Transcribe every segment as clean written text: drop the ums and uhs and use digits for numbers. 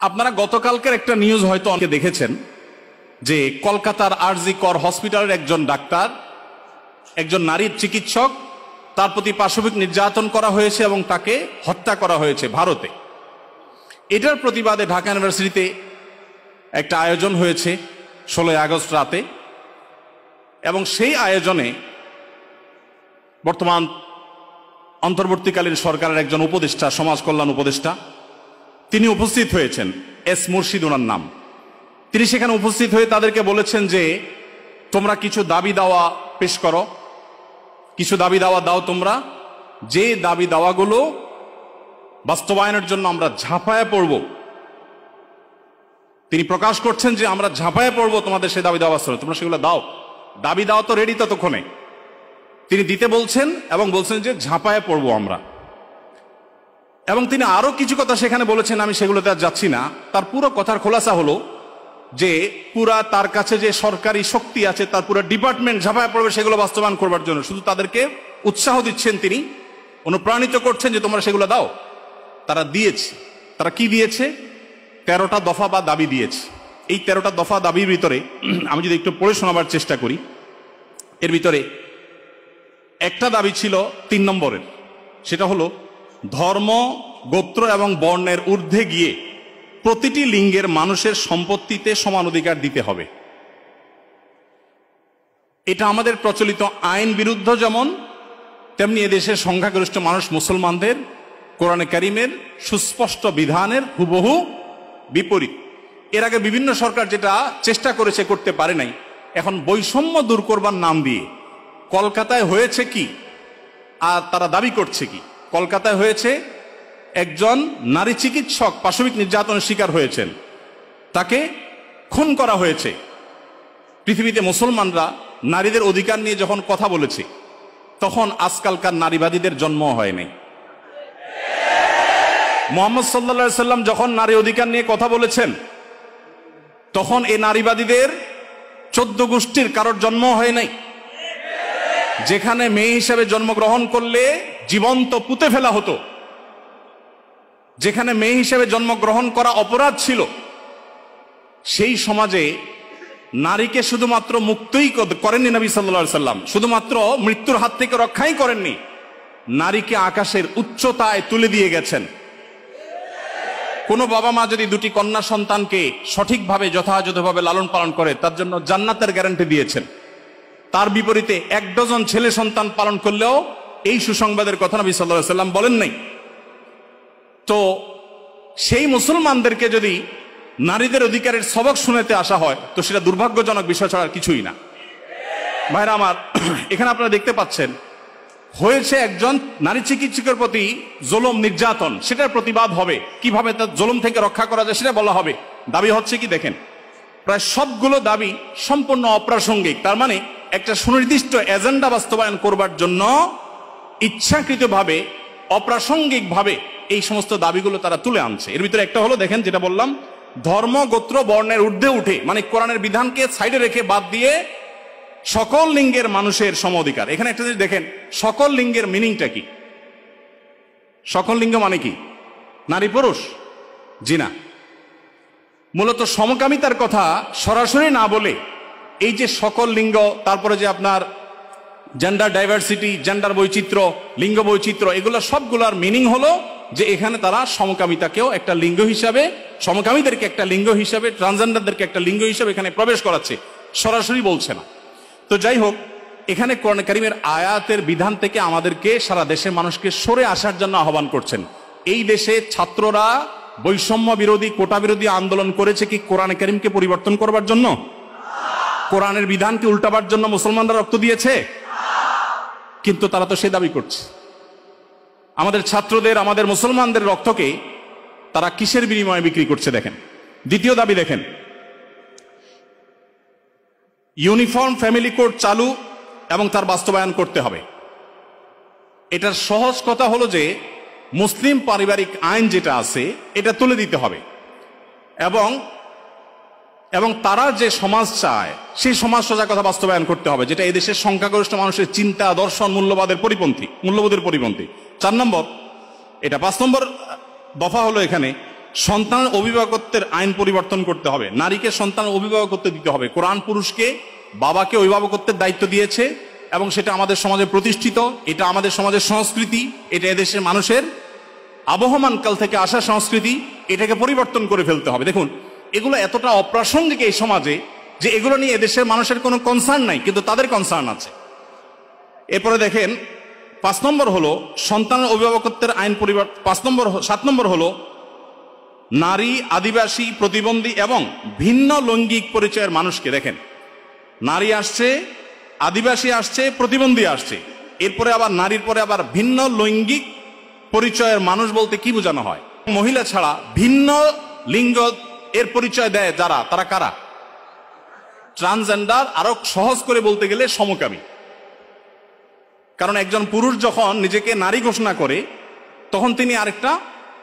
আপনারা গতকালকের একটা নিউজ হয়তো অনেকে দেখেছেন যে কলকাতার আরজি কর হসপিটালের একজন ডাক্তার, একজন নারীর চিকিৎসক, তার প্রতি পাশবিক নির্যাতন করা হয়েছে এবং তাকে হত্যা করা হয়েছে ভারতে। এটার প্রতিবাদে ঢাকা ইউনিভার্সিটিতে একটা আয়োজন হয়েছে 16 আগস্ট রাতে, এবং সেই আয়োজনে বর্তমান অন্তর্বর্তীকালীন সরকারের একজন উপদেষ্টা, সমাজ কল্যাণ উপদেষ্টা, তিনি উপস্থিত হয়েছেন। এস মুর্শিদ ওনার নাম। তিনি সেখানে উপস্থিত হয়ে তাদেরকে বলেছেন যে তোমরা কিছু দাবি দাওয়া পেশ করো, কিছু দাবি দাওয়া দাও তোমরা, যে দাবি দাওয়াগুলো বাস্তবায়নের জন্য আমরা ঝাঁপায়ে পড়ব। তিনি প্রকাশ করছেন যে আমরা ঝাঁপায়ে পড়ব তোমাদের সেই দাবি দাওয়া বাস্তবায়ন, তোমরা সেগুলো দাও। দাবি দাওয়া তো রেডি ততক্ষণে, তিনি দিতে বলছেন এবং বলছেন যে ঝাঁপায়ে পড়ব আমরা। এবং তিনি আরো কিছু কথা সেখানে বলেছেন, আমি সেগুলোতে আর যাচ্ছি না। তার পুরো কথার খোলাসা হলো যে পুরা তার কাছে যে সরকারি শক্তি আছে, তার পুরো ডিপার্টমেন্ট ঝাঁপায়ে পড়বে সেগুলো বাস্তবায়ন করবার জন্য। শুধু তাদেরকে উৎসাহ দিচ্ছেন, তিনি অনুপ্রাণিত করছেন যে তোমরা সেগুলো দাও। তারা দিয়েছে। তারা কি দিয়েছে? 13টা দফা বা দাবি দিয়েছে। এই 13টা দফা দাবির ভিতরে আমি যদি একটু পড়ে শোনাবার চেষ্টা করি, এর ভিতরে একটা দাবি ছিল 3 নম্বরের, সেটা হলো ধর্ম, গোত্র এবং বর্ণের ঊর্ধ্বে গিয়ে প্রতিটি লিঙ্গের মানুষের সম্পত্তিতে সমান অধিকার দিতে হবে। এটা আমাদের প্রচলিত আইন বিরুদ্ধ যেমন, তেমনি এদেশের সংখ্যাগরিষ্ঠ মানুষ মুসলমানদের কোরআনে কারিমের সুস্পষ্ট বিধানের হুবহু বিপরীত। এর আগে বিভিন্ন সরকার যেটা চেষ্টা করেছে, করতে পারে নাই। এখন বৈষম্য দূর করবার নাম দিয়ে কলকাতায় হয়েছে কি, আর তারা দাবি করছে কি? কলকাতায় হয়েছে, একজন নারী চিকিৎসক পাশবিক নির্যাতনের শিকার হয়েছেন, তাকে খুন করা হয়েছে। পৃথিবীতে মুসলমানরা নারীদের অধিকার নিয়ে যখন কথা বলেছে, তখন আজকালকার নারীবাদীদের জন্ম হয় নাই। মুহাম্মদ সাল্লাল্লাহু আলাইহি সাল্লাম যখন নারী অধিকার নিয়ে কথা বলেছেন, তখন এই নারীবাদীদের 14 গোষ্ঠীর কারোর জন্ম হয় নাই। যেখানে মেয়ে হিসেবে জন্মগ্রহণ করলে জীবন্ত পুঁতে ফেলা হতো, যেখানে মেয়ে হিসেবে জন্মগ্রহণ করা অপরাধ ছিল, সেই সমাজে নারীকে শুধুমাত্র মুক্তই করেননি নবী সাল্লাল্লাহু আলাইহি সাল্লাম, শুধুমাত্র মৃত্যুর হাত থেকে রক্ষাই করেননি, নারীকে আকাশের উচ্চতায় তুলে দিয়ে গেছেন। কোন বাবা মা যদি 2টি কন্যা সন্তানকে সঠিকভাবে যথাযথভাবে লালন পালন করে, তার জন্য জান্নাতের গ্যারান্টি দিয়েছেন। তার বিপরীতে 1 ডজন ছেলে সন্তান পালন করলেও এই সুসংবাদের কথা নবী সাল্লাল্লাহু আলাইহি সাল্লাম বলেন নাই। তো সেই মুসলমানদেরকে যদি নারীদের অধিকারের সবক শুনাতে আসা হয়, তো সেটা দুর্ভাগ্যজনক বিষয় ছাড়া কিছুই না। ভাইরা আমার, এখানে আপনারা দেখতে পাচ্ছেন হয়েছে একজন নারী চিকিৎসকের প্রতি জুলুম নির্যাতন, সেটার প্রতিবাদ হবে, কিভাবে তার জুলুম থেকে রক্ষা করা যায় সেটা বলা হবে। দাবি হচ্ছে কি দেখেন, প্রায় সবগুলো দাবি সম্পূর্ণ অপ্রাসঙ্গিক। তার মানে একটা সুনির্দিষ্ট এজেন্ডা বাস্তবায়ন করবার জন্য ইচ্ছাকৃতভাবে অপ্রাসঙ্গিকভাবে এই সমস্ত দাবিগুলো তারা তুলে আনছে। এর ভিতরে একটা হলো, দেখেন যেটা বললাম, ধর্ম, গোত্র, বর্ণের ঊর্ধ্বে উঠে, মানে কোরআনের বিধানকে সাইডে রেখে বাদ দিয়ে সকল লিঙ্গের মানুষের সম অধিকার। এখানে একটা জিনিস দেখেন, সকল লিঙ্গের মিনিংটা কি? সকল লিঙ্গ মানে কি? নারী পুরুষ? জি না, মূলত সমকামিতার কথা সরাসরি না বলে এই যে সকল লিঙ্গ, তারপরে যে আপনার জেন্ডার ডাইভার্সিটি, জেন্ডার বৈচিত্র্য, লিঙ্গ বৈচিত্র্য, এগুলো সবগুলোর মিনিং হলো যে এখানে তারা সমকামিতাকেও একটা লিঙ্গ হিসাবে, সমকামীদেরকে একটা লিঙ্গ হিসাবে, ট্রান্সজেন্ডারদেরকে একটা লিঙ্গ হিসাবে এখানে প্রবেশ করাচ্ছে, সরাসরি বলছে না। তো যাই হোক, এখানে কোরআন কারীমের আয়াতের বিধান থেকে আমাদেরকে, সারা দেশের মানুষকে সরে আসার জন্য আহ্বান করছেন। এই দেশে ছাত্ররা বৈষম্য বিরোধী, কোটা বিরোধী আন্দোলন করেছে কি কোরআন কারীমকে পরিবর্তন করবার জন্য? কোরআনের বিধানকে উল্টাবার জন্য মুসলমানরা রক্ত দিয়েছে? কিন্তু তারা তো সে দাবি করছে। আমাদের ছাত্রদের, আমাদের মুসলমানদের রক্তকে তারা কিসের বিনিময়ে বিক্রি করছে দেখেন। দ্বিতীয় দাবি দেখেন, ইউনিফর্ম ফ্যামিলি কোড চালু এবং তার বাস্তবায়ন করতে হবে। এটার সহজ কথা হলো যে মুসলিম পারিবারিক আইন যেটা আছে এটা তুলে দিতে হবে, এবং তারা যে সমাজ চায় সেই সমাজ সোজা কথা বাস্তবায়ন করতে হবে, যেটা এদেশের সংখ্যাগরিষ্ঠ মানুষের চিন্তা, দর্শন, মূল্যবোধের পরিপন্থী। 4 নম্বর, এটা 5 নম্বর দফা হলো এখানে সন্তানের অভিভাবকত্বের আইন পরিবর্তন করতে হবে, নারীকে সন্তানের অভিভাবকত্ব দিতে হবে। কোরআন পুরুষকে বাবাকে অভিভাবকত্বের দায়িত্ব দিয়েছে এবং সেটা আমাদের সমাজে প্রতিষ্ঠিত, এটা আমাদের সমাজের সংস্কৃতি, এটা এদেশের মানুষের আবহমান কাল থেকে আসা সংস্কৃতি, এটাকে পরিবর্তন করে ফেলতে হবে। দেখুন, এগুলো এতটা অপ্রাসঙ্গিক এই সমাজে যে এগুলো নিয়ে এদেশের মানুষের কোনো কনসার্ন নাই, কিন্তু তাদের কনসার্ন আছে। এরপরে দেখেন 5 নম্বর হলো সন্তানের অভিভাবকত্বের আইন পরিবর্তন। 7 নম্বর হলো নারী, আদিবাসী, প্রতিবন্ধী এবং ভিন্ন লৈঙ্গিক পরিচয়ের মানুষকে, দেখেন নারী আসছে, আদিবাসী আসছে, প্রতিবন্ধী আসছে, এরপরে আবার নারীর পরে আবার ভিন্ন লৈঙ্গিক পরিচয়ের মানুষ বলতে কি বোঝানো হয়? মহিলা ছাড়া ভিন্ন লিঙ্গ এর পরিচয় দেয় যারা, তারা কারা? ট্রান্সজেন্ডার, আরো সহজ করে বলতে গেলে সমকামী। কারণ একজন পুরুষ যখন নিজেকে নারী ঘোষণা করে তখন তিনি আরেকটা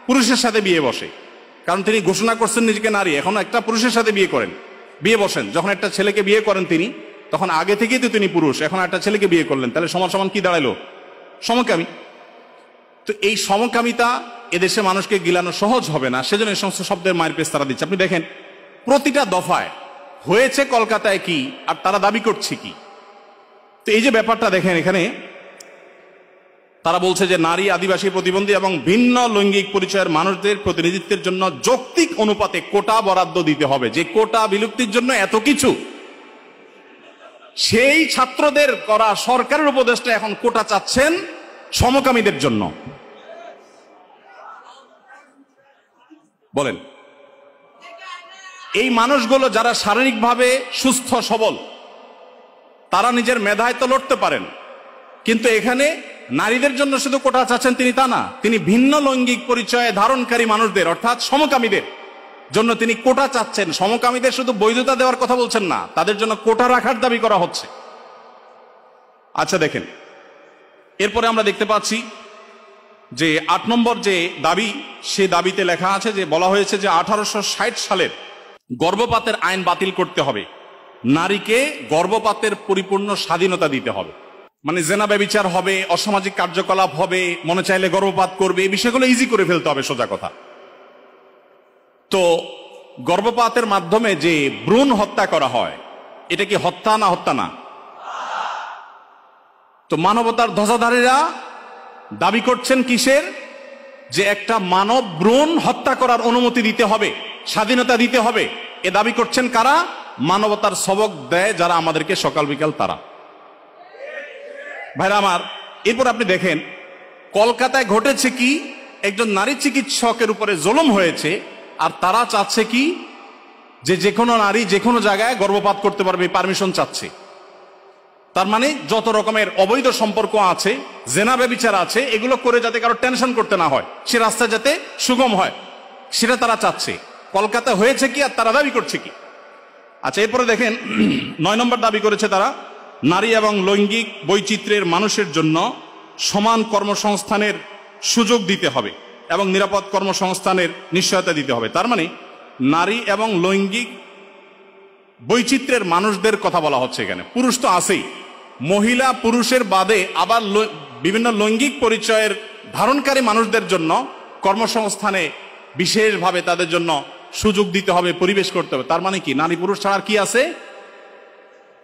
পুরুষের সাথে বিয়ে বসে, কারণ তিনি ঘোষণা করছেন নিজেকে নারী, এখন একটা পুরুষের সাথে বিয়ে বসেন। যখন একটা ছেলেকে বিয়ে করেন তিনি, তখন আগে থেকেই তো তিনি পুরুষ, এখন একটা ছেলেকে বিয়ে করলেন, তাহলে সমান সমান কি দাঁড়ালো? সমকামী। তো এই সমকামিতা এদেশে মানুষকে গিলানো সহজ হবে না, সেজন্য এই সমস্ত শব্দের মায়ের পেশ তারা দিচ্ছে। আপনি দেখেন প্রতিটা দফায় হয়েছে কলকাতায় কি, আর তারা দাবি করছে কি। তো এই যে ব্যাপারটা দেখেন, এখানে তারা বলছে যে নারী, আদিবাসী, প্রতিবন্ধী এবং ভিন্ন লৈঙ্গিক পরিচয়ের মানুষদের প্রতিনিধিত্বের জন্য যৌক্তিক অনুপাতে কোটা বরাদ্দ দিতে হবে। যে কোটা বিলুপ্তির জন্য এত কিছু, সেই ছাত্রদের করা সরকারের উপদেষ্টা এখন কোটা চাচ্ছেন সমকামীদের জন্য। বলেন, এই মানুষগুলো যারা শারীরিকভাবে সুস্থ সবল, তারা নিজের মেধায় তো লড়তে পারেন, কিন্তু এখানে নারীদের জন্য শুধু কোটা চাচ্ছেন তিনি তা না, তিনি ভিন্ন লৈঙ্গিক পরিচয় ধারণকারী মানুষদের অর্থাৎ সমকামীদের জন্য তিনি কোটা চাচ্ছেন। সমকামীদের শুধু বৈধতা দেওয়ার কথা বলছেন না, তাদের জন্য কোটা রাখার দাবি করা হচ্ছে। আচ্ছা দেখেন, এরপরে আমরা দেখতে পাচ্ছি যে 8 নম্বর যে দাবি, সে দাবিতে লেখা আছে যে বলা হয়েছে যে 1860 সালের গর্ভপাতের আইন বাতিল করতে হবে, নারীকে গর্ভপাতের পরিপূর্ণ স্বাধীনতা দিতে হবে। মানে জেনা ব্যভিচার হবে, অসামাজিক কার্যকলাপ হবে, মনে চাইলে গর্ভপাত করবে, এই বিষয়গুলো ইজি করে ফেলতে হবে, সোজা কথা। তো গর্ভপাতের মাধ্যমে যে ভ্রূণ হত্যা করা হয়, এটা কি হত্যা না? হত্যা না? তো মানবতার ধ্বজাধারীরা দাবি করছেন কিসের? যে একটা মানব ভ্রূণ হত্যা করার অনুমতি দিতে হবে, স্বাধীনতা দিতে হবে। এ দাবি করছেন কারা? মানবতার সবক দেয় যারা আমাদেরকে সকাল বিকাল, তারা। ভাইরা আমার, এরপর আপনি দেখেন কলকাতায় ঘটেছে কি, একজন নারী চিকিৎসকের উপরে জুলুম হয়েছে, আর তারা চাচ্ছে কি যে কোনো নারী যে কোনো জায়গায় গর্ভপাত করতে পারবে, পারমিশন চাচ্ছে। তার মানে যত রকমের অবৈধ সম্পর্ক আছে, জেনা ব্যভিচার আছে, এগুলো করে যাতে কারো টেনশন করতে না হয়, সে রাস্তা যাতে সুগম হয়, সেটা তারা চাচ্ছে। কলকাতা হয়েছে কি, আর তারা দাবি করছে কি? আচ্ছা, এরপরে দেখেন 9 নম্বর দাবি করেছে তারা, নারী এবং লৈঙ্গিক বৈচিত্র্যের মানুষের জন্য সমান কর্মসংস্থানের সুযোগ দিতে হবে এবং নিরাপদ কর্মসংস্থানের নিশ্চয়তা দিতে হবে। তার মানে নারী এবং লৈঙ্গিক বৈচিত্র্যের মানুষদের কথা বলা হচ্ছে এখানে। পুরুষ তো আছেই, মহিলা পুরুষের বাদে আবার বিভিন্ন লৈঙ্গিক পরিচয়ের ধারণকারী মানুষদের জন্য কর্মসংস্থানে বিশেষভাবে তাদের জন্য সুযোগ দিতে হবে, পরিবেশ করতে হবে। তার মানে কি, নারী পুরুষ ছাড়া কি আছে?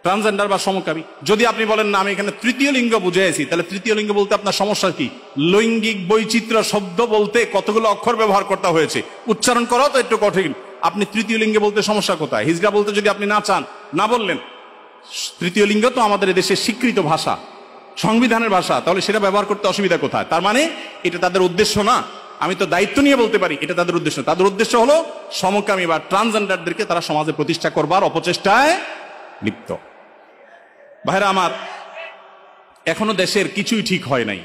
ট্রান্সজেন্ডার বা সমকামী। যদি আপনি বলেন না আমি এখানে তৃতীয় লিঙ্গ বুঝেছি, তাহলে তৃতীয় লিঙ্গ বলতে আপনার সমস্যা কি? লৈঙ্গিক বৈচিত্র্য শব্দ বলতে কতগুলো অক্ষর ব্যবহার করতে হয়েছে, উচ্চারণ করাও তো একটু কঠিন। আপনি তৃতীয় লিঙ্গে বলতে সমস্যা কোথায়? হিজড়া বলতে যদি আপনি না চান, না বললেন। তৃতীয় লিঙ্গ তো আমাদের দেশের স্বীকৃত ভাষা, সংবিধানের ভাষা, তাহলে সেটা ব্যবহার করতে অসুবিধা কোথায়? তার মানে এটা তাদের উদ্দেশ্য না। আমি তো দায়িত্ব নিয়ে বলতে পারি এটা তাদের উদ্দেশ্য। তাদের উদ্দেশ্য হলো সমকামী বা ট্রান্সজেন্ডারদেরকে তারা সমাজে প্রতিষ্ঠা করবার অপচেষ্টায় লিপ্ত। ভাইরা আমার, এখনো দেশের কিছুই ঠিক হয় নাই,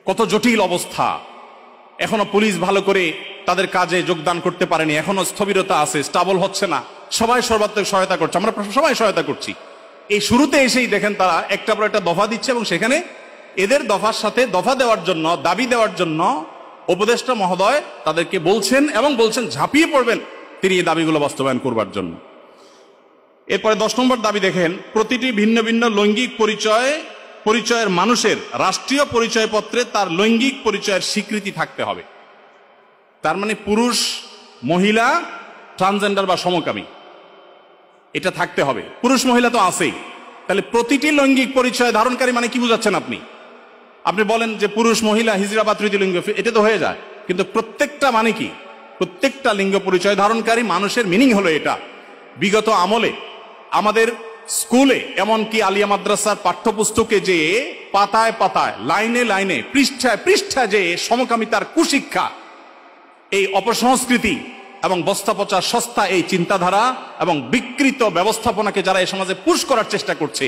কত জটিল অবস্থা। এখনো পুলিশ ভালো করে তাদের কাজে যোগদান করতে পারেনি, এখনো স্থবিরতা আছে, স্টাবল হচ্ছে না। সবাই সর্বাত্মক সহায়তা করছে, আমরা সবাই সহায়তা করছি। এই শুরুতে এসেই দেখেন তারা একটা পর একটা দফা দিচ্ছে, এবং সেখানে এদের দফার সাথে দফা দেওয়ার জন্য, দাবি দেওয়ার জন্য উপদেষ্টা মহোদয় তাদেরকে বলছেন এবং বলছেন ঝাঁপিয়ে পড়বেন তিনি এই দাবিগুলো বাস্তবায়ন করবার জন্য। এরপরে 10 নম্বর দাবি দেখেন, প্রতিটি ভিন্ন ভিন্ন লৈঙ্গিক পরিচয়ের মানুষের রাষ্ট্রীয় পরিচয়পত্রে তার লৈঙ্গিক পরিচয়ের স্বীকৃতি থাকতে হবে। তার মানে পুরুষ, মহিলা, ট্রান্সজেন্ডার বা সমকামী এটা থাকতে হবে। পুরুষ মহিলা তো আছেই, তাহলে প্রতিটি লৈঙ্গিক পরিচয় ধারণকারী মানে কি বুঝাচ্ছেন আপনি? আপনি বলেন যে পুরুষ, মহিলা, হিজড়া বা তৃতীয় লিঙ্গ, এটা তো হয়ে যায়, কিন্তু প্রত্যেকটা মানে কি? প্রত্যেকটা লিঙ্গ পরিচয় ধারণকারী মানুষের মিনিং হলো এটা। বিগত আমলে আমাদের স্কুলে, এমনকি আলিয়া মাদ্রাসার পাঠ্যপুস্তকে যে পাতায় পাতায়, লাইনে লাইনে, পৃষ্ঠায় পৃষ্ঠায় যে সমকামিতার কুশিক্ষা, এই অপসংস্কৃতি এবং বস্তা পচা সস্তা এই চিন্তাধারা এবং বিকৃত ব্যবস্থাপনাকে যারা এই সমাজে পুশ করার চেষ্টা করছে,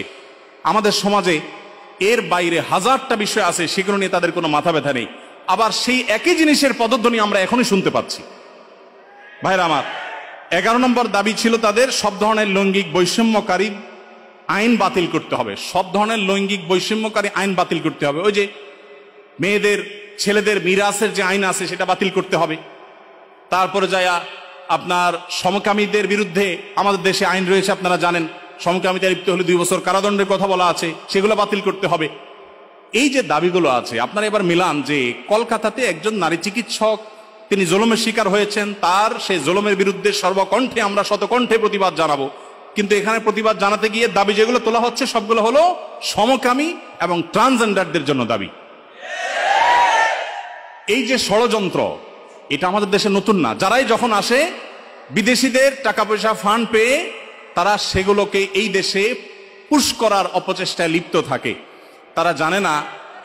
আমাদের সমাজে এর বাইরে হাজারটা বিষয় আছে, সেগুলো নিয়ে তাদের কোনো মাথা ব্যথা নেই। আবার সেই একই জিনিসের পদধ্বনি আমরা এখনই শুনতে পাচ্ছি। ভাইরা আমার, 11 নম্বর দাবি ছিল তাদের, সব ধরনের লৈঙ্গিক বৈষম্যকারী আইন বাতিল করতে হবে। সব ধরনের লৈঙ্গিক বৈষম্যকারী আইন বাতিল করতে হবে। ওই যে মেয়েদের, ছেলেদের মিরাসের যে আইন আছে সেটা বাতিল করতে হবে। তারপরে যায়া আপনার সমকামীদের বিরুদ্ধে আমাদের দেশে আইন রয়েছে, আপনারা জানেন, সমকামিতা লিপ্ত হলে 2 বছর কারাদণ্ডের কথা বলা আছে, সেগুলো বাতিল করতে হবে। এই যে দাবিগুলো আছে, আপনারা এবার মিলান যে কলকাতাতে একজন নারী চিকিৎসক, তিনি জুলুমের শিকার হয়েছেন, তার সেই জুলুমের বিরুদ্ধে সর্বকণ্ঠে আমরা শতকণ্ঠে প্রতিবাদ জানাবো, কিন্তু এখানে প্রতিবাদ জানাতে গিয়ে দাবি যেগুলো তোলা হচ্ছে সবগুলো হলো সমকামী এবং ট্রান্সজেন্ডারদের জন্য দাবি। এই যে ষড়যন্ত্র, এটা আমাদের দেশে নতুন না। যারাই যখন আসে, বিদেশিদের টাকা পয়সা ফান্ড পেয়ে তারা সেগুলোকে এই দেশে পুশ করার অপচেষ্টায় লিপ্ত থাকে। তারা জানে না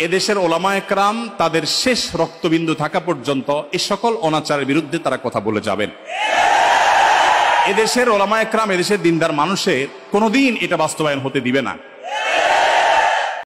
এদেশের ওলামা একরাম তাদের শেষ রক্তবিন্দু থাকা পর্যন্ত এই সকল অনাচারের বিরুদ্ধে তারা কথা বলে যাবেন। এদেশের ওলামা একরাম, এদেশের দিনদার মানুষের কোনোদিন এটা বাস্তবায়ন হতে দিবে না।